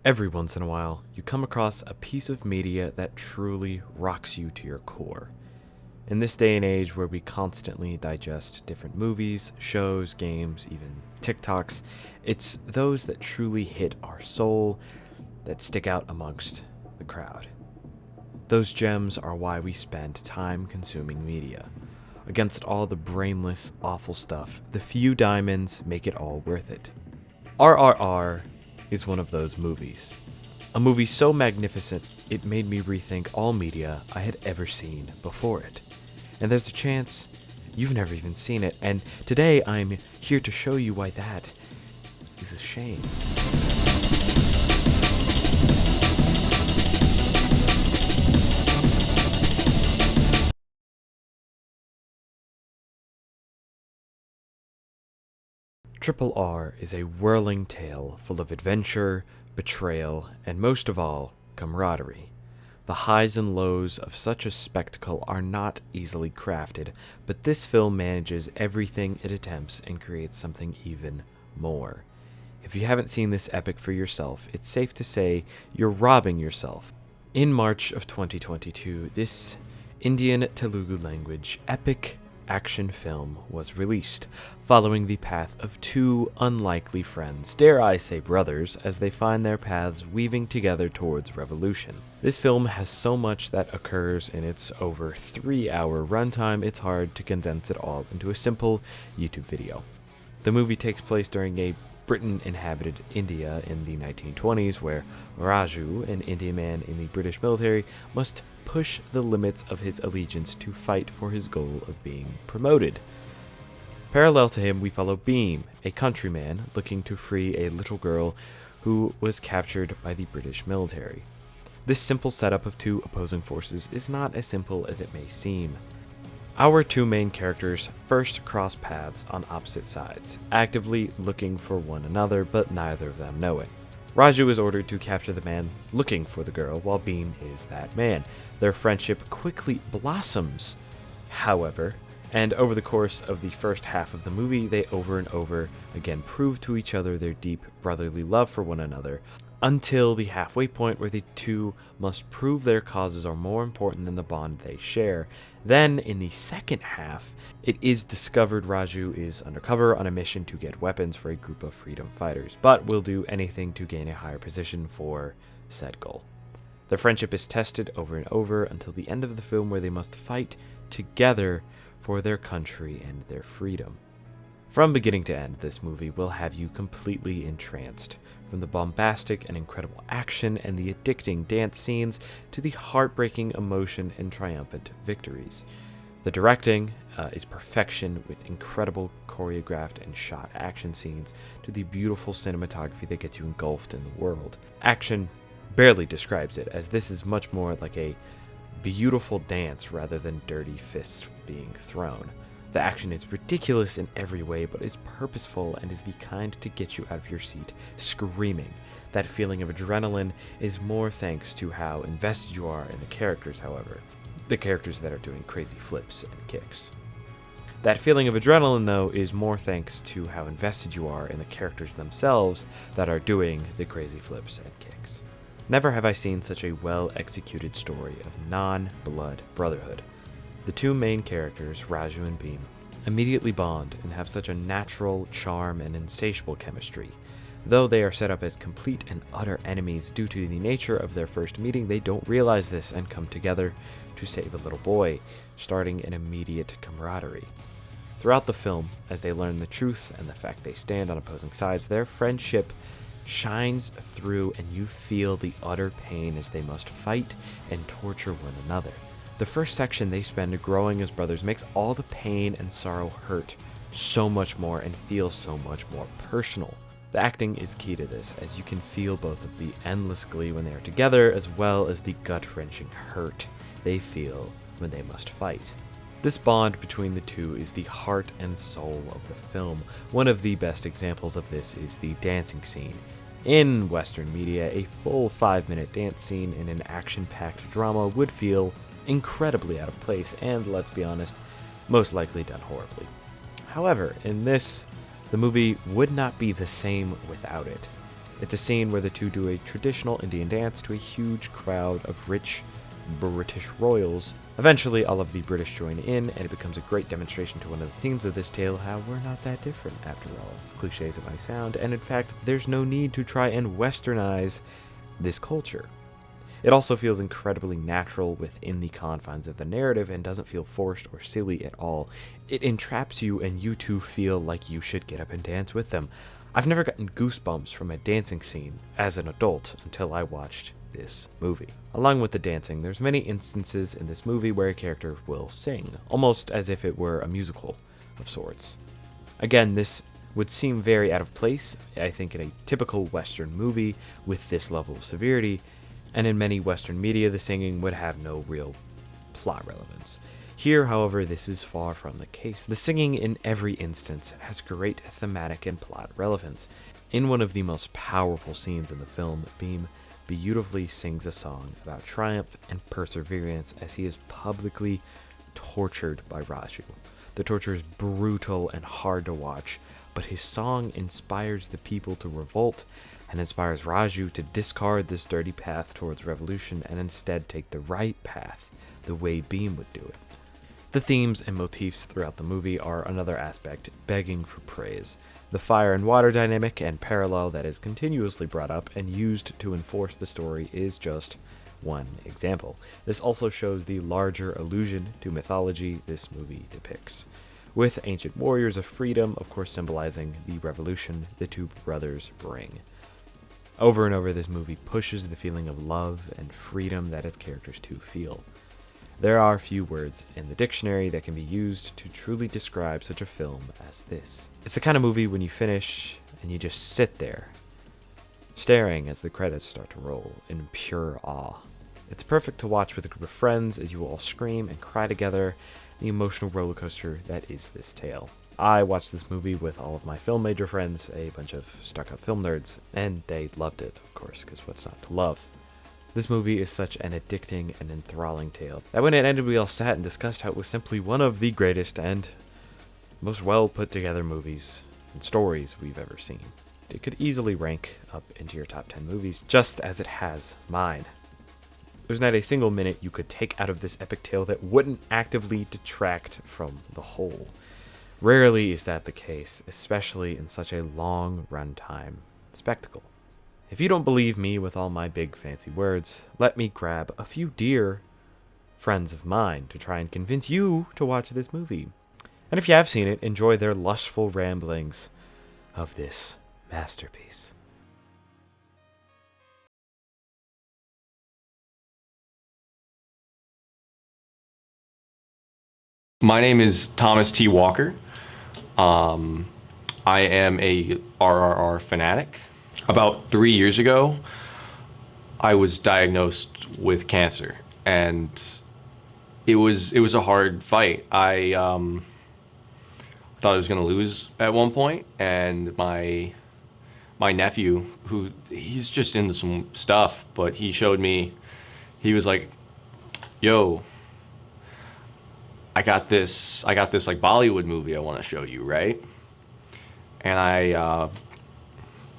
Every once in a while, you come across a piece of media that truly rocks you to your core. In this day and age where we constantly digest different movies, shows, games, even TikToks, it's those that truly hit our soul that stick out amongst the crowd. Those gems are why we spend time consuming media. Against all the brainless, awful stuff, the few diamonds make it all worth it. RRR is one of those movies. A movie so magnificent, it made me rethink all media I had ever seen before it. And there's a chance you've never even seen it, and today I'm here to show you why that is a shame. RRR is a whirling tale full of adventure, betrayal, and most of all, camaraderie. The highs and lows of such a spectacle are not easily crafted, but this film manages everything it attempts and creates something even more. If you haven't seen this epic for yourself, it's safe to say you're robbing yourself. In March of 2022, this Indian Telugu language epic action film was released, following the path of two unlikely friends, dare I say brothers, as they find their paths weaving together towards revolution. This film has so much that occurs in its over 3-hour runtime, it's hard to condense it all into a simple YouTube video. The movie takes place during a Britain-inhabited India in the 1920s, where Raju, an Indian man in the British military, must push the limits of his allegiance to fight for his goal of being promoted. Parallel to him, we follow Beam, a countryman looking to free a little girl who was captured by the British military. This simple setup of two opposing forces is not as simple as it may seem. Our two main characters first cross paths on opposite sides, actively looking for one another, but neither of them know it. Raju is ordered to capture the man looking for the girl, while Beam is that man. Their friendship quickly blossoms, however, and over the course of the first half of the movie, they over and over again prove to each other their deep brotherly love for one another, until the halfway point where the two must prove their causes are more important than the bond they share. Then, in the second half, it is discovered Raju is undercover on a mission to get weapons for a group of freedom fighters, but will do anything to gain a higher position for said goal. Their friendship is tested over and over until the end of the film, where they must fight together for their country and their freedom. From beginning to end, this movie will have you completely entranced, from the bombastic and incredible action and the addicting dance scenes to the heartbreaking emotion and triumphant victories. The directing is perfection, with incredible choreographed and shot action scenes to the beautiful cinematography that gets you engulfed in the world. Action barely describes it, as this is much more like a beautiful dance rather than dirty fists being thrown. The action is ridiculous in every way, but is purposeful and is the kind to get you out of your seat screaming. That feeling of adrenaline is more thanks to how invested you are in the characters, however. The characters that are doing crazy flips and kicks. That feeling of adrenaline, though, is more thanks to how invested you are in the characters themselves that are doing the crazy flips and kicks. Never have I seen such a well-executed story of non-blood brotherhood. The two main characters, Raju and Beam, immediately bond and have such a natural charm and insatiable chemistry. Though they are set up as complete and utter enemies due to the nature of their first meeting, they don't realize this and come together to save a little boy, starting an immediate camaraderie. Throughout the film, as they learn the truth and the fact they stand on opposing sides, their friendship shines through, and you feel the utter pain as they must fight and torture one another. The first section they spend growing as brothers makes all the pain and sorrow hurt so much more and feel so much more personal. The acting is key to this, as you can feel both of the endless glee when they are together, as well as the gut-wrenching hurt they feel when they must fight. This bond between the two is the heart and soul of the film. One of the best examples of this is the dancing scene. In Western media, a full 5-minute dance scene in an action-packed drama would feel incredibly out of place, and let's be honest, most likely done horribly. However, in this, the movie would not be the same without it. It's a scene where the two do a traditional Indian dance to a huge crowd of rich British royals. Eventually, all of the British join in, and it becomes a great demonstration to one of the themes of this tale, how we're not that different after all, as cliche as it might sound, and in fact, there's no need to try and westernize this culture. It also feels incredibly natural within the confines of the narrative and doesn't feel forced or silly at all. It entraps you and you too feel like you should get up and dance with them. I've never gotten goosebumps from a dancing scene as an adult until I watched this movie. Along with the dancing, there's many instances in this movie where a character will sing, almost as if it were a musical of sorts. Again, this would seem very out of place, I think, in a typical Western movie with this level of severity, and in many Western media, the singing would have no real plot relevance. Here, however, this is far from the case. The singing in every instance has great thematic and plot relevance. In one of the most powerful scenes in the film, Beam beautifully sings a song about triumph and perseverance as he is publicly tortured by Raju. The torture is brutal and hard to watch, but his song inspires the people to revolt and inspires Raju to discard this dirty path towards revolution and instead take the right path, the way Beam would do it. The themes and motifs throughout the movie are another aspect, begging for praise. The fire and water dynamic and parallel that is continuously brought up and used to enforce the story is just one example. This also shows the larger allusion to mythology this movie depicts, with ancient warriors of freedom, of course, symbolizing the revolution the two brothers bring. Over and over, this movie pushes the feeling of love and freedom that its characters too feel. There are few words in the dictionary that can be used to truly describe such a film as this. It's the kind of movie when you finish and you just sit there, staring as the credits start to roll in pure awe. It's perfect to watch with a group of friends as you all scream and cry together, the emotional roller coaster that is this tale. I watched this movie with all of my film major friends, a bunch of stuck-up film nerds, and they loved it, of course, because what's not to love? This movie is such an addicting and enthralling tale that when it ended, we all sat and discussed how it was simply one of the greatest and most well put together movies and stories we've ever seen. It could easily rank up into your top 10 movies, just as it has mine. There's not a single minute you could take out of this epic tale that wouldn't actively detract from the whole. Rarely is that the case, especially in such a long runtime spectacle. If you don't believe me with all my big fancy words, let me grab a few dear friends of mine to try and convince you to watch this movie. And if you have seen it, enjoy their lustful ramblings of this masterpiece. My name is Thomas T. Walker. I am a RRR fanatic. About 3 years ago, I was diagnosed with cancer, and it was a hard fight. I thought I was going to lose at one point, and my nephew, who he's just into some stuff, but he showed me, he was like, "Yo, I got this like Bollywood movie I want to show you, right?" And I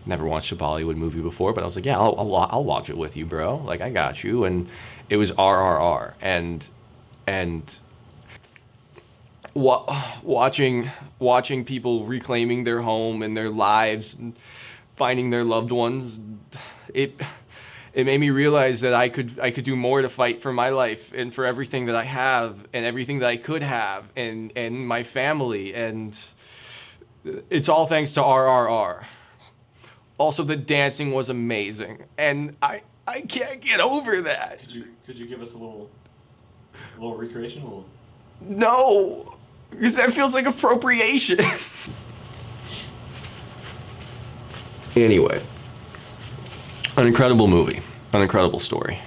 never watched a Bollywood movie before, but I was like, "Yeah, I'll watch it with you, bro. Like, I got you." And it was RRR, and watching people reclaiming their home and their lives and finding their loved ones, it made me realize that I could do more to fight for my life and for everything that I have and everything that I could have and my family, and it's all thanks to RRR. Also, the dancing was amazing, and I can't get over that. Could you give us a little recreation? No, because that feels like appropriation. Anyway, an incredible movie, an incredible story.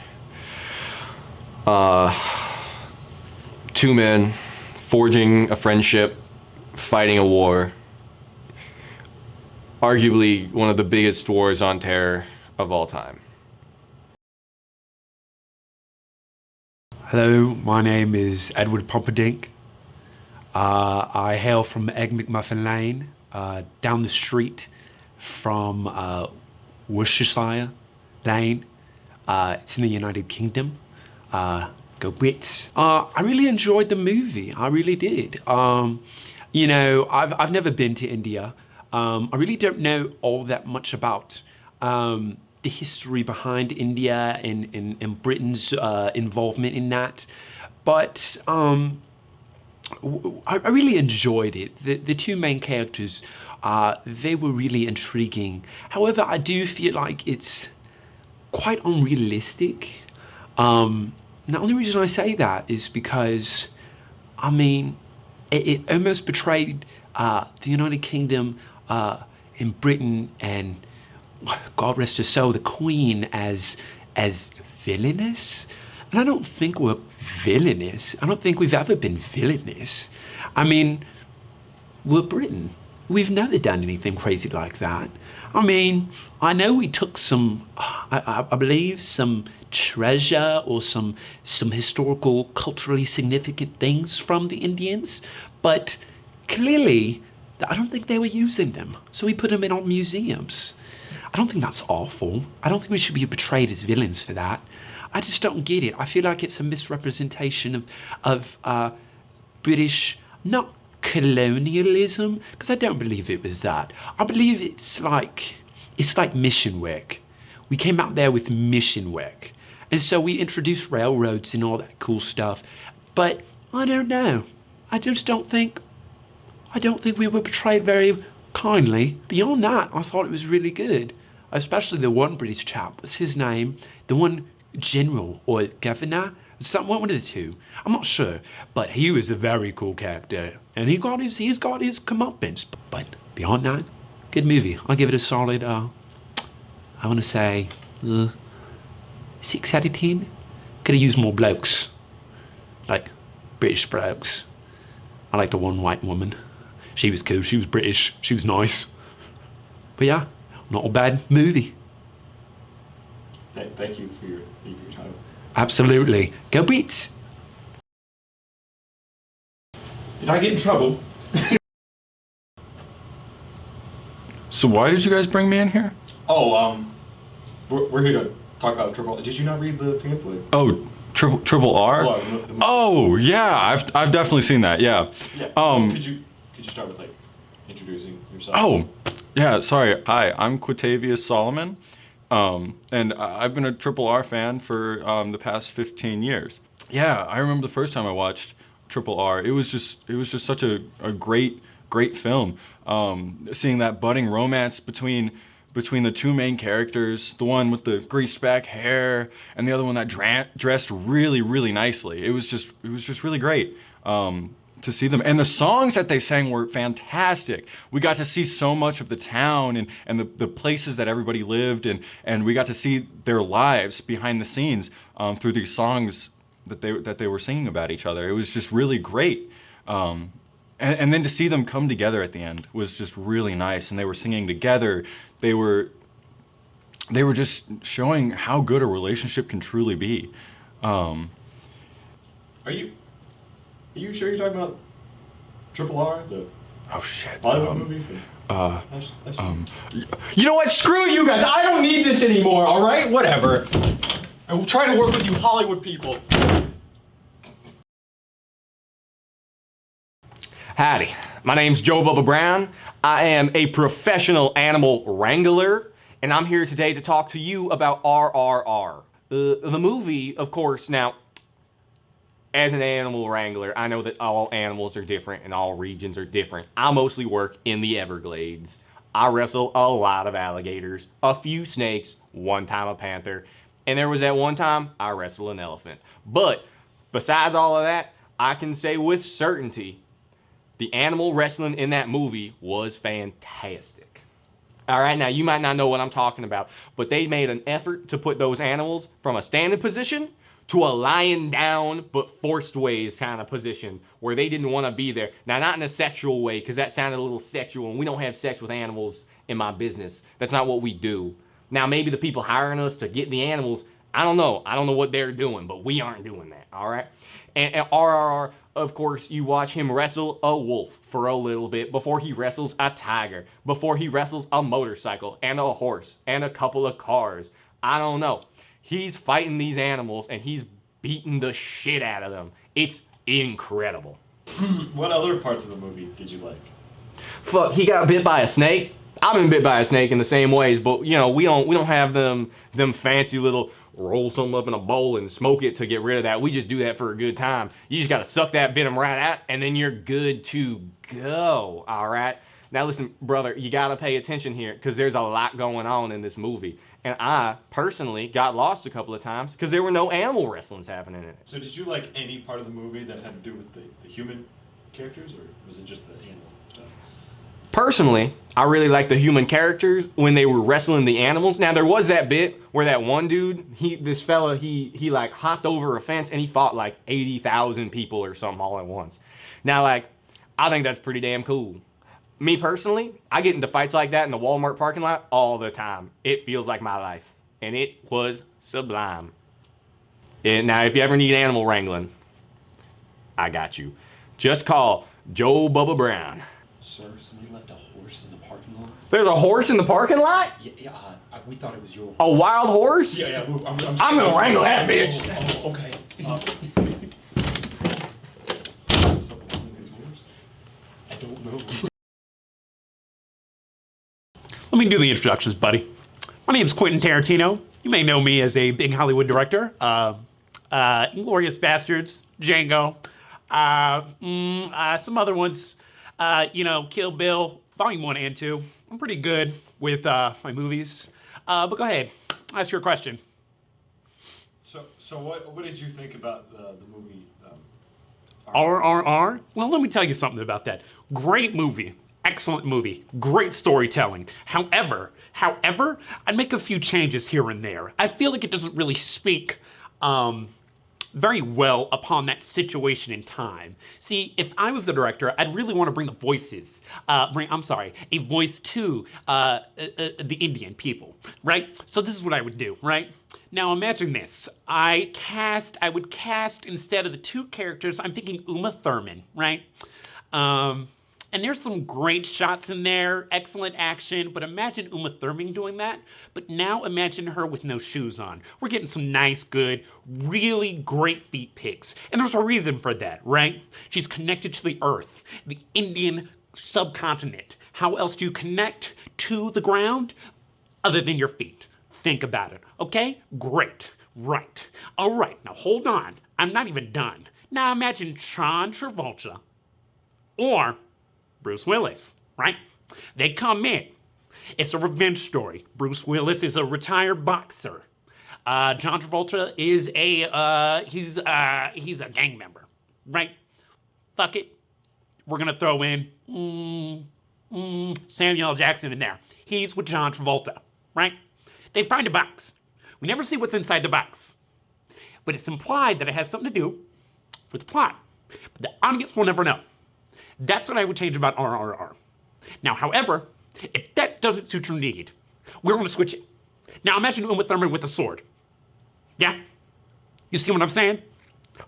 Two men forging a friendship, fighting a war. Arguably one of the biggest wars on terror of all time. Hello, my name is Edward Pumperdink. I hail from Egg McMuffin Lane, down the street from Worcestershire Lane. It's in the United Kingdom. Go Brits. I really enjoyed the movie. I really did. You know, I've never been to India. I really don't know all that much about the history behind India and Britain's involvement in that. But I really enjoyed it. The two main characters, they were really intriguing. However, I do feel like it's quite unrealistic. The only reason I say that is because, I mean, it almost portrayed the United Kingdom in Britain and, God rest her soul, the Queen as villainous. And I don't think we're villainous. I don't think we've ever been villainous. I mean, we're Britain. We've never done anything crazy like that. I mean, I know we took some, I believe, some treasure or some historical, culturally significant things from the Indians, but clearly, I don't think they were using them. So we put them in our museums. I don't think that's awful. I don't think we should be portrayed as villains for that. I just don't get it. I feel like it's a misrepresentation of British, not colonialism, because I don't believe it was that. I believe it's like mission work. We came out there with mission work. And so we introduced railroads and all that cool stuff. But I don't know. I don't think we were portrayed very kindly. Beyond that, I thought it was really good. Especially the one British chap, what's his name? The one general or governor? One of the two. I'm not sure. But he was a very cool character. And he's got his comeuppance. But beyond that, good movie. I'll give it a solid, I want to say, 6 out of 10. Could have used more blokes. Like, British blokes. I like the one white woman. She was cool, she was British, she was nice. But yeah, not a bad movie. Thank you for your time. Absolutely. Go Beats! Did I get in trouble? So why did you guys bring me in here? Oh, we're here to talk about Triple. Did you not read the pamphlet? Oh, triple R? Oh, yeah, I've definitely seen that. Yeah. Yeah. Could you start with like introducing yourself? Oh, yeah. Sorry. Hi, I'm Quatavius Solomon, and I've been a Triple R fan for the past 15 years. Yeah, I remember the first time I watched Triple R. It was just such a great film. Seeing that budding romance between the two main characters, the one with the greased back hair and the other one that dressed really nicely. It was just really great to see them. And the songs that they sang were fantastic. We got to see so much of the town and the places that everybody lived, and we got to see their lives behind the scenes through these songs that they were singing about each other. It was just really great. And then to see them come together at the end was just really nice. And they were singing together. They were just showing how good a relationship can truly be. Are you sure you're talking about Triple R, the Oh shit. Bollywood movie? You know what? Screw you guys. I don't need this anymore, all right? Whatever. I will try to work with you Hollywood people. Howdy, my name's Joe Bubba Brown. I am a professional animal wrangler, and I'm here today to talk to you about RRR. The movie, of course. Now, as an animal wrangler, I know that all animals are different and all regions are different. I mostly work in the Everglades. I wrestle a lot of alligators, a few snakes, one time a panther, and there was that one time I wrestled an elephant. But besides all of that, I can say with certainty the animal wrestling in that movie was fantastic. All right, now you might not know what I'm talking about, but they made an effort to put those animals from a standing position to a lying down but forced ways kind of position where they didn't want to be there. Now, not in a sexual way, because that sounded a little sexual, and we don't have sex with animals in my business. That's not what we do. Now, maybe the people hiring us to get the animals, I don't know. I don't know what they're doing, but we aren't doing that, all right? And RRR, of course, you watch him wrestle a wolf for a little bit before he wrestles a tiger, before he wrestles a motorcycle and a horse and a couple of cars. I don't know. He's fighting these animals and he's beating the shit out of them. It's incredible. What other parts of the movie did you like? Fuck, he got bit by a snake. I've been bit by a snake in the same ways, but you know, we don't have them fancy little roll something up in a bowl and smoke it to get rid of that. We just do that for a good time. You just gotta suck that venom right out and then you're good to go, all right? Now listen, brother, you gotta pay attention here because there's a lot going on in this movie. And I, personally, got lost a couple of times because there were no animal wrestlings happening in it. So did you like any part of the movie that had to do with the human characters, or was it just the animal stuff? Personally, I really like the human characters when they were wrestling the animals. Now there was that bit where that one dude, this fella, he like hopped over a fence and he fought like 80,000 people or something all at once. Now like, I think that's pretty damn cool. Me personally, I get into fights like that in the Walmart parking lot all the time. It feels like my life. And it was sublime. And now if you ever need animal wrangling, I got you. Just call Joe Bubba Brown. Sir, somebody left a horse in the parking lot. There's a horse in the parking lot? Yeah, we thought it was your horse. A wild horse? Yeah, I'm gonna wrangle that bitch. Oh, okay. So it wasn't his horse? I don't know. Let me do the introductions, buddy. My name's Quentin Tarantino. You may know me as a big Hollywood director. Inglourious Bastards, Django, some other ones. Kill Bill, Volume 1 and 2. I'm pretty good with my movies. But go ahead, ask your question. So what did you think about the movie? RRR? Well, let me tell you something about that. Great movie. Excellent movie. Great storytelling. However, I'd make a few changes here and there. I feel like it doesn't really speak very well upon that situation in time. See, if I was the director, I'd really want to bring the voices, a voice to the Indian people, right? So this is what I would do, right? Now imagine this. I would cast instead of the two characters, I'm thinking Uma Thurman, right? And there's some great shots in there, excellent action, but imagine Uma Thurman doing that. But now imagine her with no shoes on. We're getting some nice, good, really great feet pics. And there's a reason for that, right? She's connected to the earth, the Indian subcontinent. How else do you connect to the ground other than your feet? Think about it, okay? Great, right. All right, now hold on. I'm not even done. Now imagine John Travolta or Bruce Willis, right? They come in. It's a revenge story. Bruce Willis is a retired boxer. John Travolta is he's a gang member, right? Fuck it. We're gonna throw in Samuel L. Jackson in there. He's with John Travolta, right? They find a box. We never see what's inside the box, but it's implied that it has something to do with the plot. But the audience will never know. That's what I would change about RRR. Now, however, if that doesn't suit your need, we're going to switch it. Now, imagine Uma Thurman with a sword. Yeah? You see what I'm saying?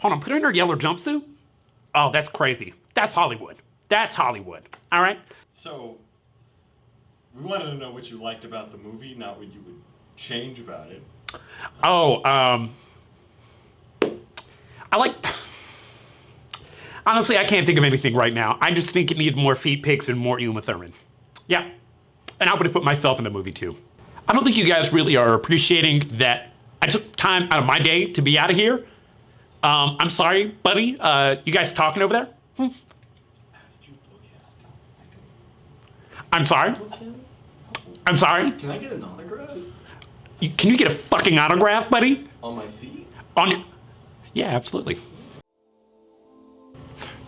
Hold on, put her in her yellow jumpsuit? Oh, that's crazy. That's Hollywood. That's Hollywood. All right? So we wanted to know what you liked about the movie, not what you would change about it. I like... Honestly, I can't think of anything right now. I just think it needed more feet pics and more Uma Thurman. Yeah. And I would have put myself in the movie too. I don't think you guys really are appreciating that I took time out of my day to be out of here. I'm sorry, buddy. You guys talking over there? I'm sorry? I'm sorry? Can I get an autograph? Can you get a fucking autograph, buddy? On my feet? On your... Yeah, absolutely.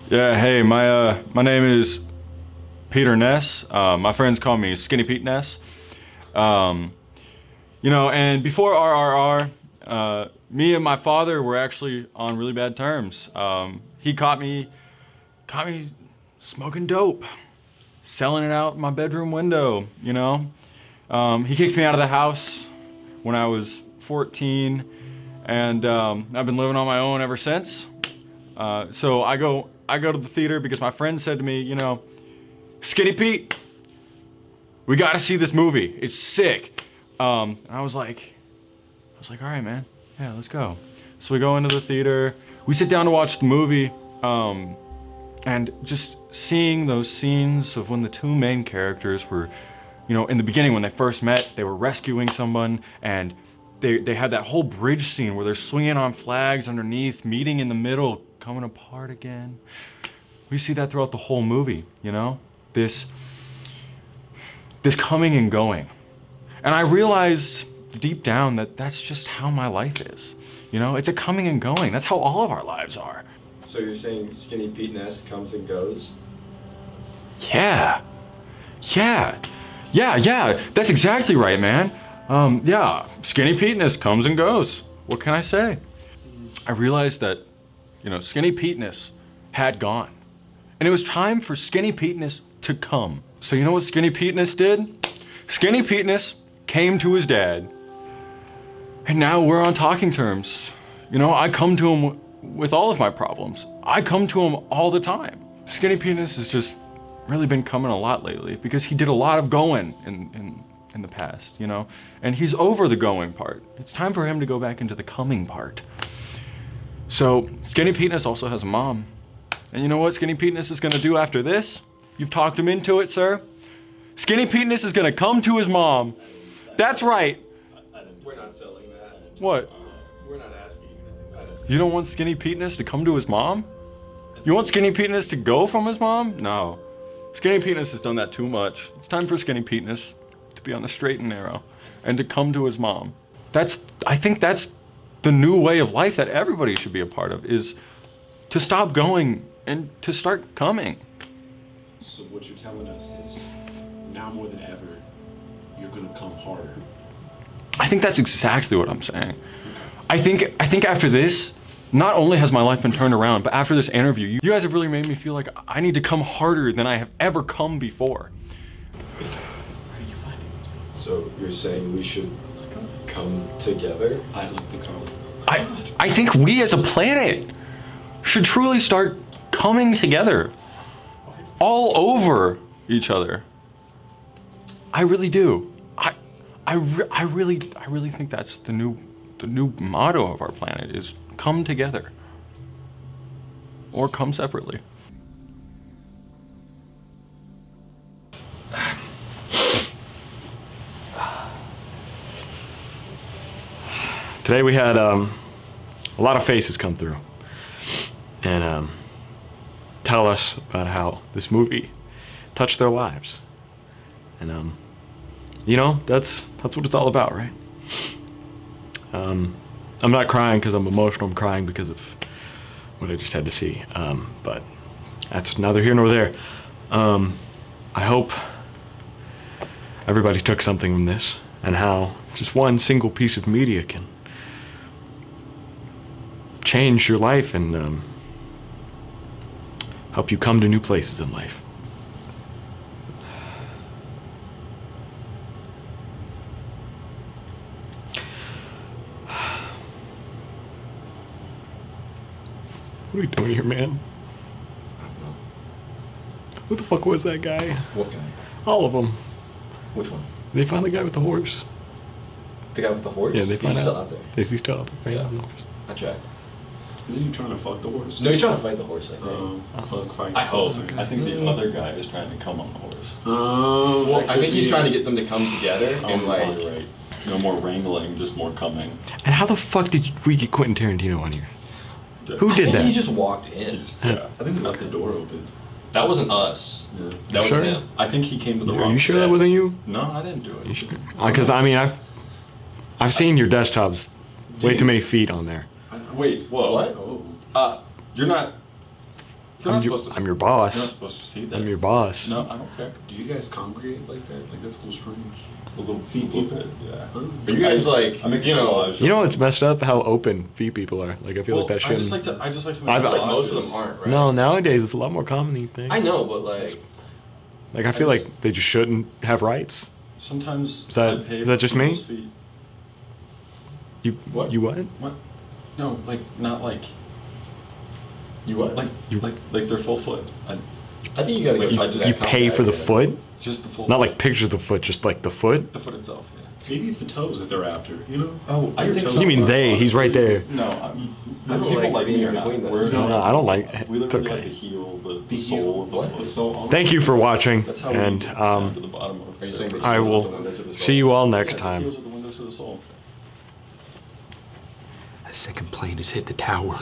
Yeah, hey, my name is Peter Ness. My friends call me Skinny Pete Ness. And before RRR, me and my father were actually on really bad terms. He caught me smoking dope, selling it out my bedroom window, He kicked me out of the house when I was 14, and I've been living on my own ever since. So I go to the theater because my friend said to me, you know, Skinny Pete, we got to see this movie. It's sick. And I was like, all right, man. Yeah, let's go. So we go into the theater. We sit down to watch the movie, and just seeing those scenes of when the two main characters were, you know, in the beginning when they first met, they were rescuing someone, and they had that whole bridge scene where they're swinging on flags underneath, meeting in the middle, coming apart again. We see that throughout the whole movie, you know? This coming and going. And I realized deep down that that's just how my life is. You know, it's a coming and going. That's how all of our lives are. So you're saying Skinny Pete Ness comes and goes? Yeah. That's exactly right, man. Yeah, Skinny Pete-ness comes and goes. What can I say? I realized that, you know, Skinny Pete-ness had gone. And it was time for Skinny Pete-ness to come. So you know what Skinny Pete-ness did? Skinny Pete-ness came to his dad. And now we're on talking terms. You know, I come to him with all of my problems. I come to him all the time. Skinny Pete-ness has just really been coming a lot lately because he did a lot of going in the past, you know? And he's over the going part. It's time for him to go back into the coming part. So Skinny Pete-ness also has a mom. And you know what Skinny Pete-ness is gonna do after this? You've talked him into it, sir. Skinny Pete-ness is gonna come to his mom. That's right. We're not selling that. What? We're not asking that. You don't want Skinny Pete-ness to come to his mom? You want Skinny Pete-ness to go from his mom? No. Skinny Pete-ness has done that too much. It's time for Skinny Pete-ness to be on the straight and narrow and to come to his mom. I think that's the new way of life that everybody should be a part of, is to stop going and to start coming. So what you're telling us is now more than ever, you're gonna come harder. I think that's exactly what I'm saying. I think after this, not only has my life been turned around, but after this interview, you guys have really made me feel like I need to come harder than I have ever come before. So you're saying we should come together? I'd like to come. I think we as a planet should truly start coming together all over each other. I really do. I really think that's the new motto of our planet is come together or come separately. Today we had a lot of faces come through and tell us about how this movie touched their lives. And you know, that's what it's all about, right? I'm not crying because I'm emotional. I'm crying because of what I just had to see. But that's neither here nor there. I hope everybody took something from this and how just one single piece of media can change your life and help you come to new places in life. What are you doing here, man? Who the fuck was that guy? What guy? All of them. Which one? They found the guy with the horse. The guy with the horse? Yeah, they found He's out. still out there. He's still out there. Yeah. On the horse. I checked. Isn't he trying to fuck the horse? No, he's trying to fight the horse, I think. Fuck, fight. I hope. something. I think the other guy is trying to come on the horse. Well, I think he's trying to get them to come together and You're like. right. No more wrangling, just more coming. And how the fuck did we get Quentin Tarantino on here? Who I did think that? he just walked in. Yeah. I think we left the door open. That wasn't us. Yeah. That was Sure? him. I think he came to the Are wrong you sure set. that wasn't you? No, I didn't do it. You sure? Because I mean, I've seen your desktops. Way too many feet on there. Wait, whoa. What? Oh. You're not supposed to. I'm your You're not boss. supposed to see that. I'm your boss. No, I don't care. Do you guys congregate like that? Like that's a little strange. A little Feet people? Yeah. Huh? Are you guys like, I make you know, collage. You know what's messed up? How open feet people are. Like I feel like that I just shouldn't. like to make I've- like collages. most of them aren't, right? No, nowadays it's a lot more common than you think. I know, but like, Like I feel like they just shouldn't have rights. Sometimes Is that- I pay is that for just me? people's feet. You What? You what? What? No, like not like You what? like their full foot. I think you gotta Wait, give I that just- You comment pay for the again. foot? Just the full. Not foot. like pictures of the foot, just like the foot? The foot itself. Yeah. Maybe it's the toes that they're after, you know? Oh, I Your think toes- so. You mean they? He's right there. No, I the don't people like like being me in are not. between this. We're No, I don't like We it's literally like okay. the heel, the The sole of the what? foot. The sole. Thank you for watching, That's how and we get down to the bottom of Are you saying the- the I heels will are the window to the see soul? you all Yeah, next the time. heels are the windows to the soul. The second plane has hit the tower.